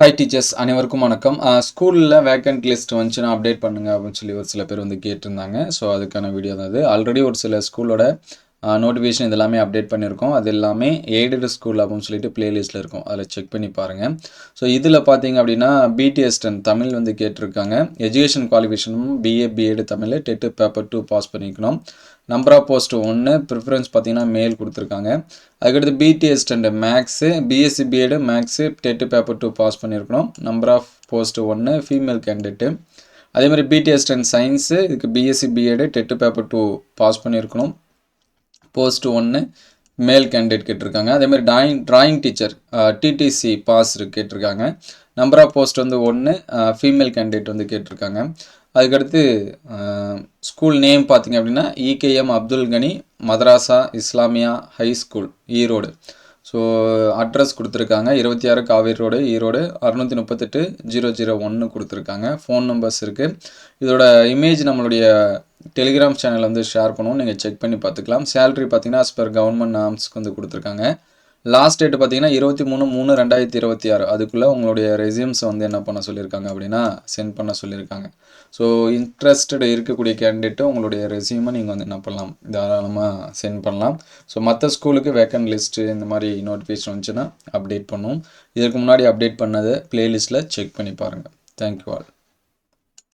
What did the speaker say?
Hi teachers அனைவருக்கும் வணக்கம். ஸ்கூலில் வேக்கன்ட் லிஸ்ட் வந்துச்சுன்னா அப்டேட் பண்ணுங்க அப்படின்னு சொல்லி ஒரு சில பேர் வந்து கேட்டிருந்தாங்க. ஸோ அதுக்கான வீடியோ தான் அது. ஆல்ரெடி ஒரு சில ஸ்கூலோட நோட்டிஃபிகேஷன் இது எல்லாமே அப்டேட் பண்ணியிருக்கோம். அது எல்லாமே எய்டட் ஸ்கூல் அப்படின்னு சொல்லிட்டு பிளேலிஸ்ட்டில் இருக்கும். அதில் செக் பண்ணி பாருங்கள். ஸோ இதில் பார்த்தீங்க அப்படின்னா பிடிஎஸ் 10 தமிழ் வந்து கேட்டிருக்காங்க. எஜுகேஷன் குவாலிஃபிகேஷனும் BA BEd Tamil TET paper 2 pass பண்ணிக்கணும். நம்பர் ஆஃப் போஸ்ட் 1 ப்ரிஃபரன்ஸ் பார்த்தீங்கன்னா மேல் கொடுத்துருக்காங்க. அதுக்கடுத்து BTs 10 maths BSc BEd maths TET paper 2 pass பண்ணியிருக்கணும். Number of post 1 female candidate. அதே மாதிரி பிடிஎஸ் 10 சயின்ஸு இதுக்கு BSc BEd TET paper 2 pass பண்ணியிருக்கணும். போஸ்ட் 1 மேல் கேண்டிடேட் கேட்டிருக்காங்க. அதேமாதிரி ட்ராயிங் டீச்சர் டிடிசி பாஸ் கேட்டிருக்காங்க. நம்பர் ஆஃப் போஸ்ட் வந்து 1 ஃபீமேல் கேண்டிடேட் வந்து கேட்டிருக்காங்க. அதுக்கடுத்து ஸ்கூல் நேம் பார்த்திங்க அப்படின்னா இகேஎம் அப்துல் கனி madrasa Islamia high school Erode. So address கொடுத்துருக்காங்க 26 காவேரி ரோடு ஈரோடு 638-001 கொடுத்துருக்காங்க. ஃபோன் நம்பர்ஸ் இருக்குது. இதோட இமேஜ் நம்மளுடைய டெலிகிராம் சேனல் வந்து ஷேர் பண்ணுவோம், நீங்கள் செக் பண்ணி பார்த்துக்கலாம். சேலரி பார்த்தீங்கன்னா as per கவர்மெண்ட் நார்ம்ஸ்க்கு வந்து கொடுத்துருக்காங்க. லாஸ்ட் டேட் பார்த்தீங்கன்னா 23/3/2026 அதுக்குள்ளே உங்களுடைய ரெசியூம்ஸை வந்து என்ன பண்ண சொல்லியிருக்காங்க அப்படின்னா சென்ட் பண்ண சொல்லியிருக்காங்க. ஸோ இன்ட்ரெஸ்டட் இருக்கக்கூடிய கேண்டிடேட்டு உங்களுடைய ரெசியூமை நீங்கள் வந்து என்ன பண்ணலாம், தாராளமாக சென்ட் பண்ணலாம். ஸோ மற்ற ஸ்கூலுக்கு வேக்கன்ட் லிஸ்ட்டு இந்த மாதிரி நோட்டிஃபிகேஷன் வந்துச்சுன்னா அப்டேட் பண்ணுவோம். இதுக்கு முன்னாடி அப்டேட் பண்ணதை ப்ளேலிஸ்ட்டில் செக் பண்ணி பாருங்கள். Thank you all.